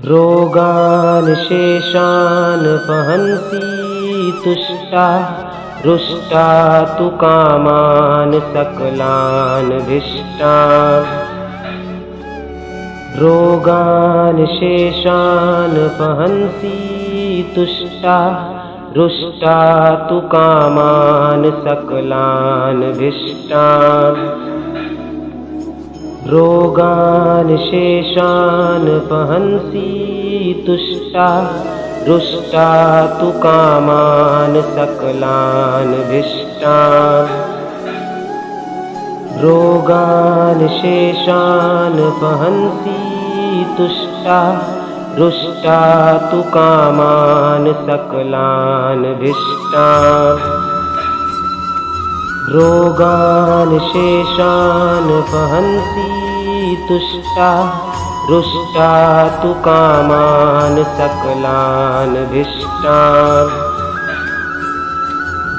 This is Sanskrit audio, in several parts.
रोगान् शेषान् वहन्ति तुष्टा रुष्टा तु कामान् सकलान् भीष्टान्। रोगान् शेषान् वहन्ति तुष्टा रुष्टा तु कामान् सकलान् भीष्टान्। रोगान् शेषान् वहन्ति तुष्टा रुष्टा तु कामान् सकलान् भीष्टान्। रोगान् शेषान् वहन्ति तुष्टा रुष्टा तु कामान् सकलान् भीष्टान्। रोगान् शेषान् वहन्ति तुष्टा रुष्टा तु कामान् सकलान् भीष्टान्।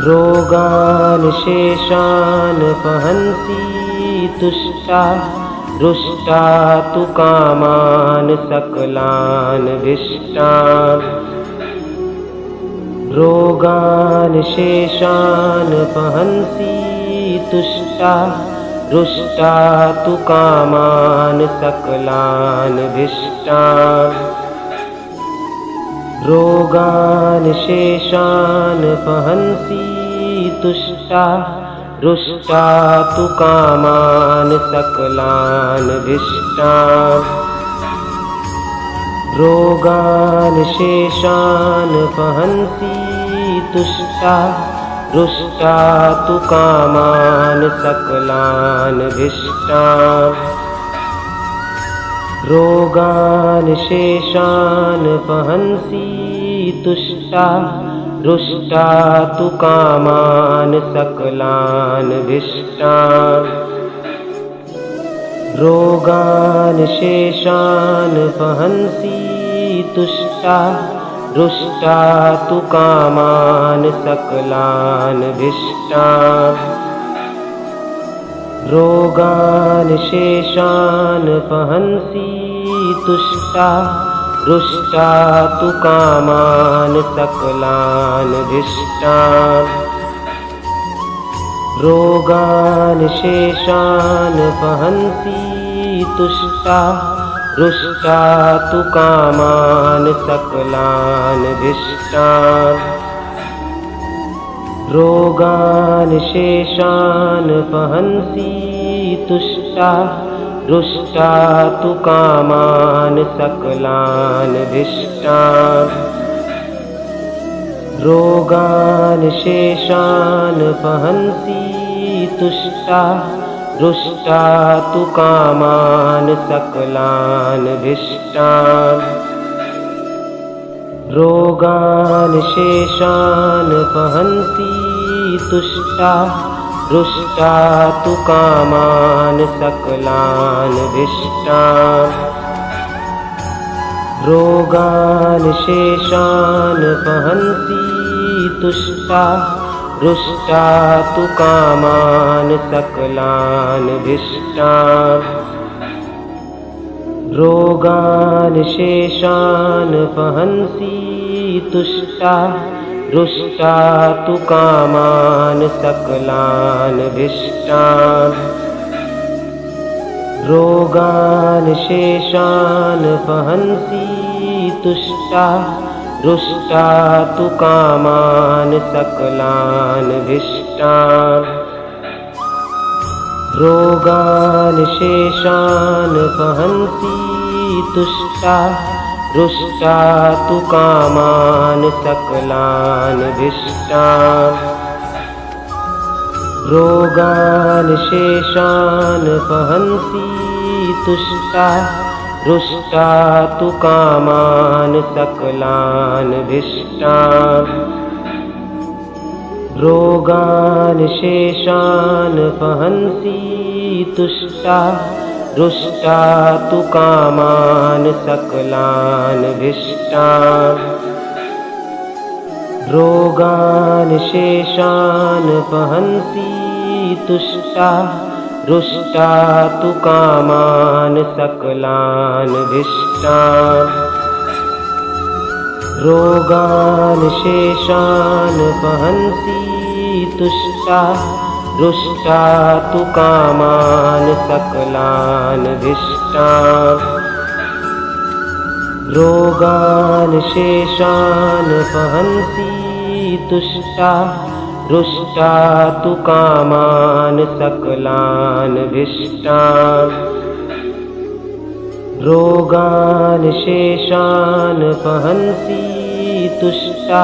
रोगान् शेषान् वहन्ति तुष्टा रुष्टा तु कामान् सकलान् भीष्टान्। रोगान् शेषान् वहन्ति तुष्टा रुष्टा तु कामान् सकलान् भीष्टान्। रोगान् शेषान् वहन्ति तुष्टा रुष्टा तु कामान् सकलान् भीष्टान्। रोगान् शेषान् वहन्ति तुष्टा रुष्टा तु कामान् सकलान् भीष्टान्। रोगान् शेषान् वहन्ति तुष्टा रुष्टा तु कामान् सकलान् भीष्टान्। रोगान् शेषान् वहन्ति तुष्टा रुष्टा तु कामान् सकलान् भीष्टान्। रोगान् शेषान् वहन्ति तुष्टा रुष्टा तु कामान् सकलान् भीष्टान्। रोगान् शेषान् वहन्ति तुष्टा रुष्टा तु कामान् सकलान् भीष्टान्। रोगान् शेषान् वहन्ति तुष्टा रुष्टा तु कामान् सकलान् भीष्टान्। रोगान् शेषान् वहन्ति तुष्टा रुष्टा तु कामान् सकलान् भीष्टान्। रोगान् शेषान् वहन्ति तुष्टा रुष्टा तु कामान् सकलान् भीष्टान्। रोगान् शेषान् वहन्ति तुष्टा रुष्टा तु कामान् सकलान् भीष्टान्। रोगान् शेषान् वहन्ति तुष्टा रुष्टा तु कामान् सकलान् भीष्टान्। रोगान् शेषान् वहन्ति तुष्टा रुष्टा तु कामान् सकलान् भीष्टान्। रोगान् शेषान् वहन्ति तुष्टा रुष्टा तु कामान् सकलान् भीष्टान्। रोगान् शेषान् वहन्ति तुष्टा रुष्टा तु कामान् सकलान् भीष्टान्। रोगान् शेषान् वहन्ति तुष्टा रुष्टा तु कामान् सकलान् भीष्टान्। रोगान् शेषान् वहन्ति तुष्टा रुष्टा तु कामान् सकलान् भीष्टान्। रोगान् शेषान् वहन्ति तुष्टा रुष्टा तु कामान् सकलान् भीष्टान् रोगान् शेषान् वहन्ति तुष्टा रुष्टा तु कामान् सकलान् भीष्टान् रोगान् शेषान् वहन्ति तुष्टा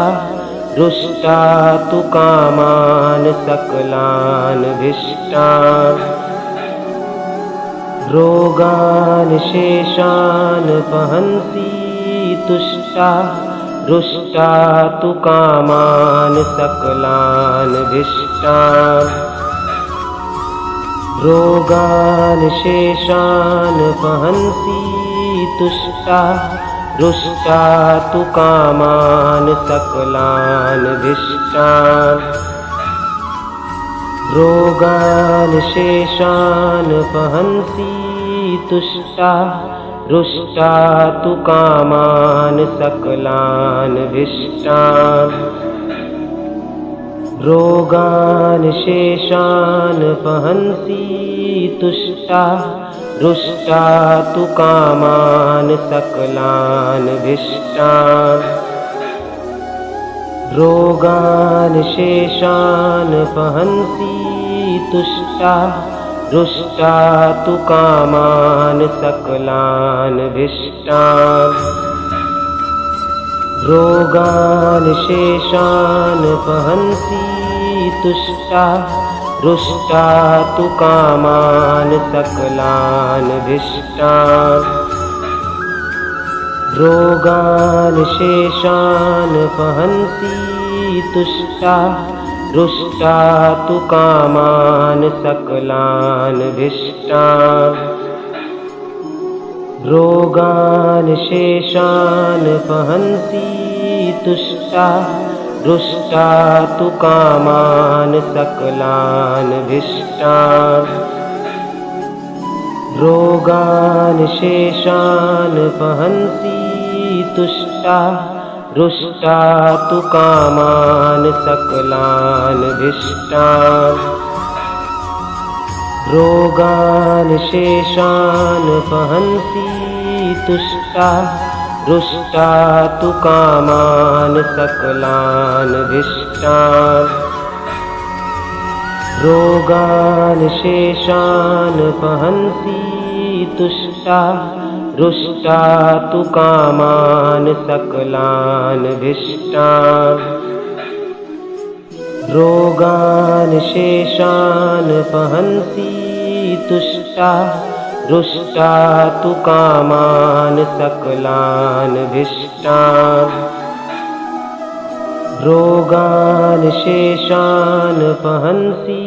रुष्टा तु कामान् सकलान् भीष्टान् रोगान् शेषान् वहन्ति तुष्टा रुष्टा तु कामान् सकलान् भीष्टान् रोगान् शेषान् वहन्ति तुष्टा रुष्टा तु कामान् सकलान् भीष्टान् रोगान् शेषान् वहन्ति तुष्टा रुष्टा तु कामान् सकलान् भीष्टान् रोगान् शेषान् वहन्ति तुष्टा रुष्टा तु कामान् सकलान् भीष्टान् रोगान् शेषान् वहन्ति तुष्टा रुष्टा तु कामान् सकलान् भीष्टान् रोगान् शेषान् वहन्ति तुष्टा रुष्टा तु कामान् सकलान् भीष्टान् रोगान् शेषान् वहन्ति तुष्टा रुष्टा तु कामान् सकलान् भीष्टान् रोगान् शेषान् वहन्ति तुष्टा रुष्टा तु कामान् सकलान् भीष्टान् रोगान् शेषान् वहन्ति तुष्टा रुष्टा तु कामान् सकलान् भीष्टान् रोगान् शेषान् वहन्ति तुष्टा रुष्टा तु कामान् सकलान् भीष्टान् रोगान् शेषान् वहन्ति तुष्टा रुष्टा तु कामान् सकलान् भीष्टान् रोगान् शेषान् वहन्ति तुष्टा रुष्टा तु कामान् सकलान् भीष्टान् रोगान् शेषान् वहन्ति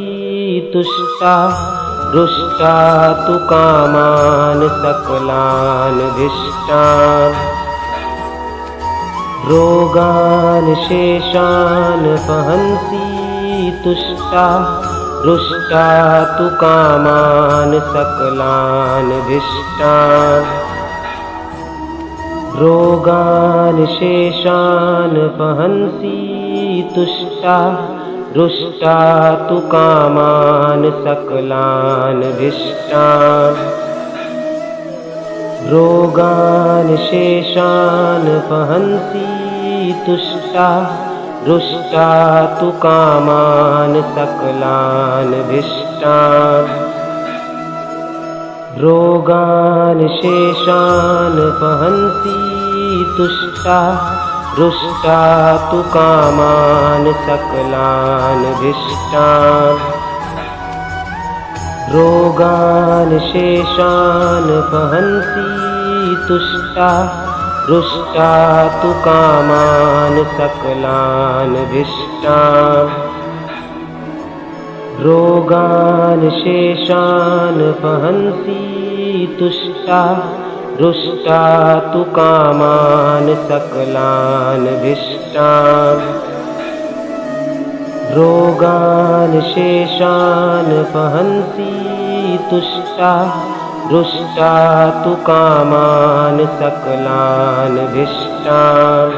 तुष्टा रुष्टा तु कामान् सकलान् भीष्टान् रोगान् शेषान् वहन्ति तुष्टा रुष्टा तु कामान् सकलान् भीष्टान् रोगान् शेषान् वहन्ति तुष्टा रुष्टा तु कामान् सकलान् भीष्टान् रोगान् शेषान् वहन्ति तुष्टा रुष्टा तु कामान् सकलान् भीष्टान् रोगान् शेषान् वहन्ति तुष्टा रुष्टा तु कामान् सकलान् भीष्टान् रोगान् शेषान् वहन्ति तुष्टा रुष्टा तु कामान् सकलान् भीष्टान् रोगान् शेषान् वहन्ति तुष्टा रुष्टा तु कामान् सकलान् भीष्टान् रोगान् शेषान् वहन्ति तुष्टा रुष्टा तु कामान् सकलान् भीष्टान्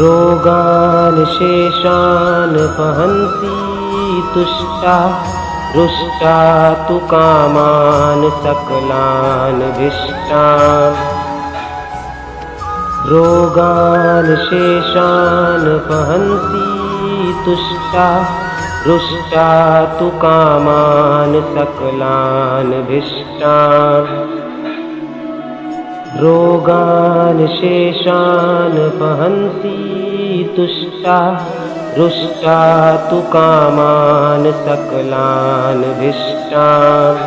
रोगान् शेषान् वहन्ति तुष्टा रुष्टा तु कामान् सकलान् भीष्टान् रोगान् शेषान् वहन्ति तुष्टा रुष्टा तु कामान् सकलान् भीष्टान् रोगान् शेषान् वहन्ति तुष्टा रुष्टा तु कामान् सकलान् भीष्टान्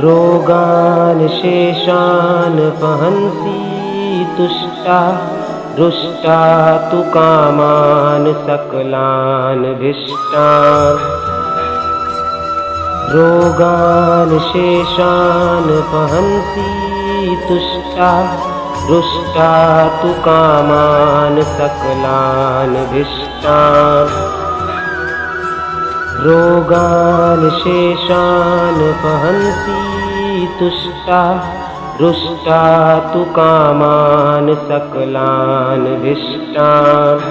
रोगान् शेषान् वहन्ति तुष्टा रुष्टा तु कामान् सकलान् भीष्टान् रोगान् शेषान् वहन्ति तुष्टा रुष्टा तु कामान् सकलान् भीष्टान् रोगान् शेषान् वहन्ति तुष्टा रुष्टा तु कामान् सकलान् भीष्टान्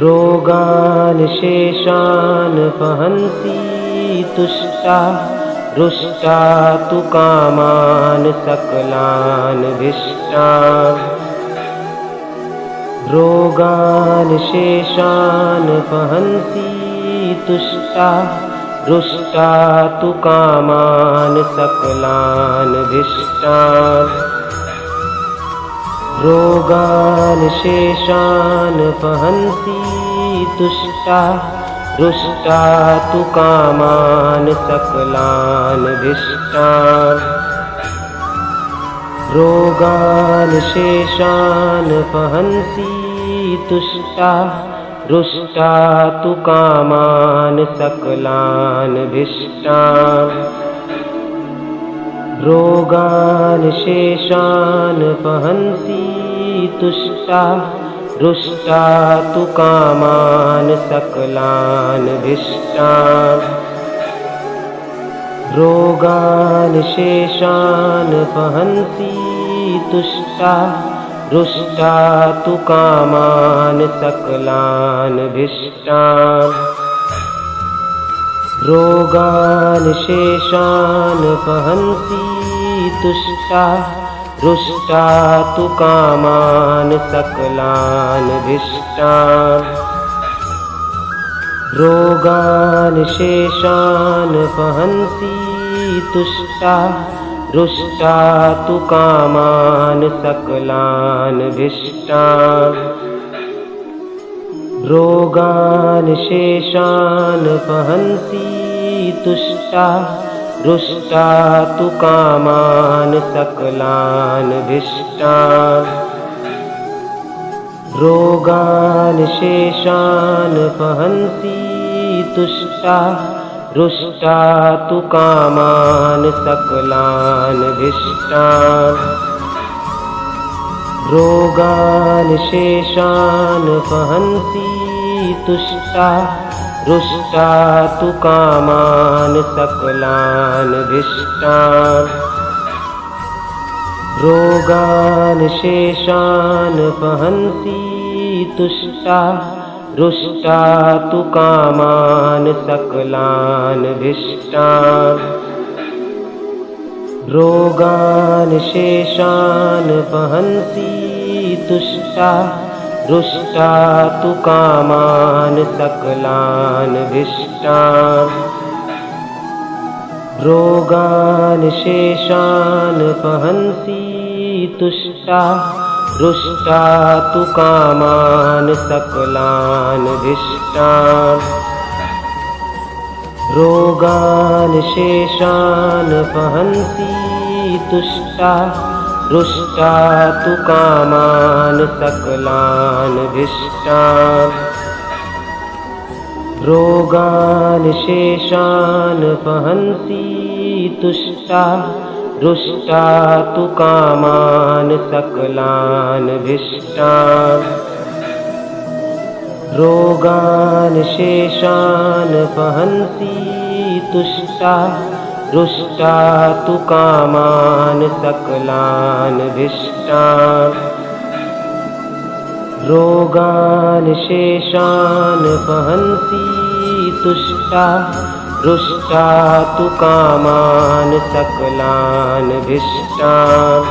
रोगान् शेषान् वहन्ति तुष्टा रुष्टा तु कामान् सकलान् भीष्टान् रोगान् शेषान् वहन्ति तुष्टा रुष्टा तु कामान् सकलान् भीष्टान् रोगान् शेषान् वहन्ति तुष्टा रुष्टा तु कामान् सकलान् भीष्टान् रोगान् शेषान् वहन्ति तुष्टा रुष्टा तु कामान् सकलान् भीष्टान् रोगान् शेषान् वहन्ति तुष्टा रुष्टा तु कामान् सकलान् भीष्टान् रोगान् शेषान् वहन्ति तुष्टा रुष्टा तु कामान् सकलान् भीष्टान् रोगान् शेषान् वहन्ति तुष्टा रुष्टा तु कामान् सकलान् भीष्टान् रोगान् शेषान् वहन्ति तुष्टा रुष्टा तु कामान् सकलान् भीष्टान् रोगान् शेषान् वहन्ति तुष्टा रुष्टा तु कामान् सकलान् भीष्टान् रोगान् शेषान् वहन्ति तुष्टा रुष्टा तु कामान् सकलान् भीष्टान् रोगान् शेषान् वहन्ति तुष्टा रुष्टा तु कामान् सकलान् भीष्टान् रोगान् शेषान् वहन्ति तुष्टा रुष्टा तु कामान् सकलान् भीष्टान् रोगान् शेषान् वहन्ति तुष्टा रुष्टा तु कामान् सकलान् भीष्टान् रोगान् शेषान् वहन्ति तुष्टा रुष्टा तु कामान् सकलान् भीष्टान् रोगान् शेषान् वहन्ति तुष्टा रुष्टा तु कामान् सकलान् भीष्टान् रोगान् शेषान् वहन्ति तुष्टा रुष्टा तु कामान् सकलान् भीष्टान् रोगान् शेषान् वहन्ति तुष्टा रुष्टा तु कामान् सकलान् भीष्टान् रोगान् शेषान् वहन्ति तुष्टा रुष्टा तु कामान् सकलान् भीष्टान्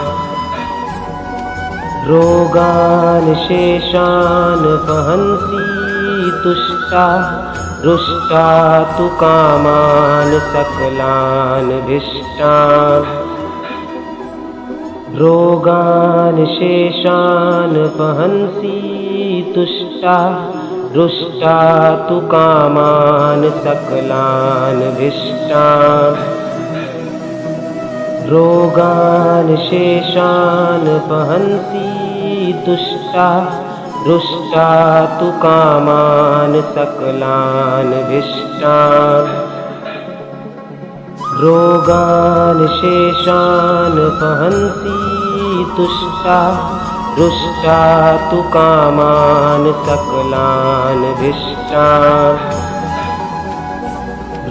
रोगान् शेषान् वहन्ति तुष्टा रुष्टा तु कामान् सकलान् भीष्टान् रोगान् शेषान् वहन्ति तुष्टा रुष्टा तु कामान् सकलान् भीष्टान् रोगान् शेषान् वहन्ति तुष्टा रुष्टा तु कामान् सकलान् भीष्टान् रोगान् शेषान् वहन्ति तुष्टा रुष्टा तु कामान् सकलान् भीष्टान्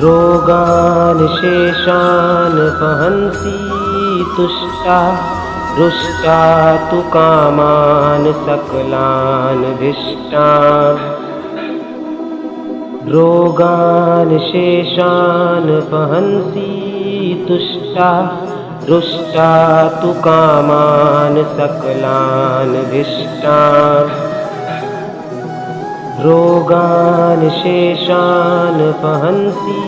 रोगान् शेषान् वहन्ति तुष्टा रुष्टा तु कामान् सकलान् भीष्टान् रोगान् शेषान् वहन्ति तुष्टा रुष्टा तु कामान् सकलान् भीष्टान् रोगान् शेषान् वहन्ति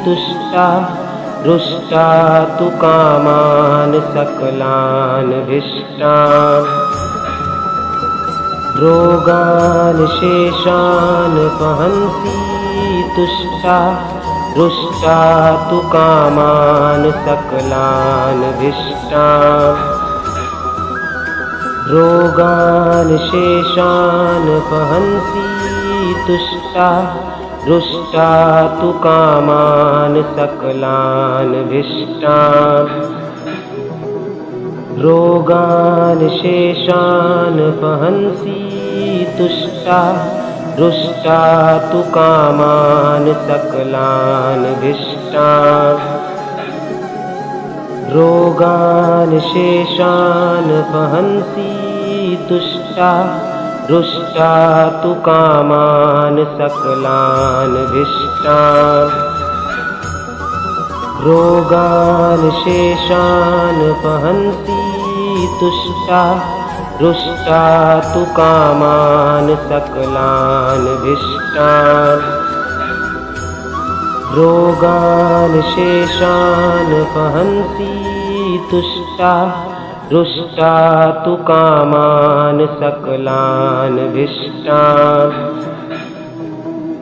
तुष्टा रुष्टा तु कामान् सकलान् भीष्टान् रोगान् शेषान् वहन्ति तुष्टा रुष्टा तु कामान् सकलान् भीष्टान् रोगान् शेषान् वहन्ति तुष्टा रुष्टा तु कामान् सकलान् भीष्टान् रोगान् शेषान् वहन्ति तुष्टा रुष्टा तु कामान् सकलान् भीष्टान् रोगान् शेषान् वहन्ति तुष्टा रुष्टा तु कामान् सकलान् भीष्टान् रोगान् शेषान् वहन्ति तुष्टा रुष्टा तु कामान् सकलान् भीष्टान् रोगान् शेषान् वहन्ति तुष्टा रुष्टा तु कामान् सकलान् भीष्टान्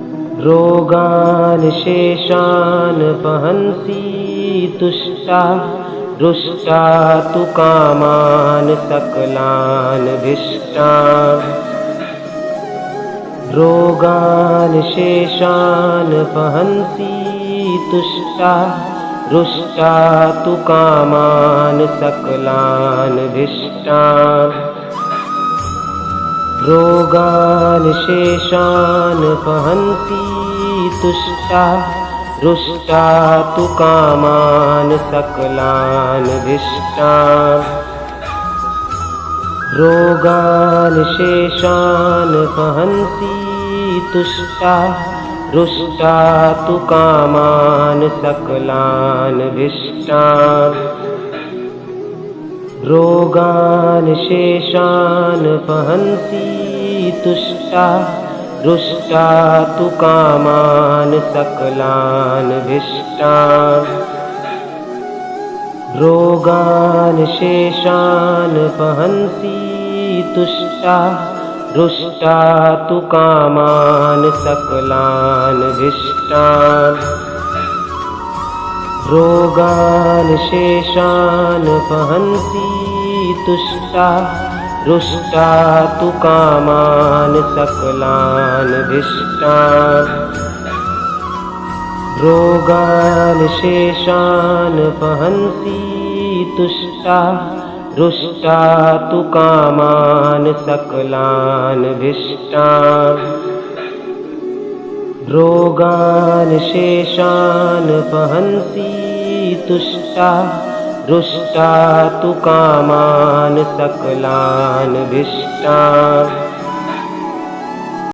रोगान् शेषान् वहन्ति तुष्टा रुष्टा तु कामान् सकलान् भीष्टान् रोगान् शेषान् वहन्ति तुष्टा रुष्टा तु कामान् सकलान् भीष्टान् रोगान् शेषान् वहन्ति तुष्टा रुष्टा तु कामान् सकलान् भीष्टान् रोगान् शेषान् वहन्ति तुष्टा रुष्टा तु कामान् सकलान् भीष्टान् रोगान् शेषान् वहन्ति तुष्टा रुष्टा तु कामान् सकलान् भीष्टान् रोगान् शेषान् वहन्ति तुष्टा रुष्टा तु कामान् सकलान् भीष्टान् रोगान् शेषान् वहन्ति तुष्टा रुष्टा तु कामान् सकलान् भीष्टान् रोगान् शेषान् वहन्ति तुष्टा रुष्टा तु कामान् सकलान् भीष्टान् रोगान् शेषान् वहन्ति तुष्टा रुष्टा तु कामान् सकलान् भीष्टान्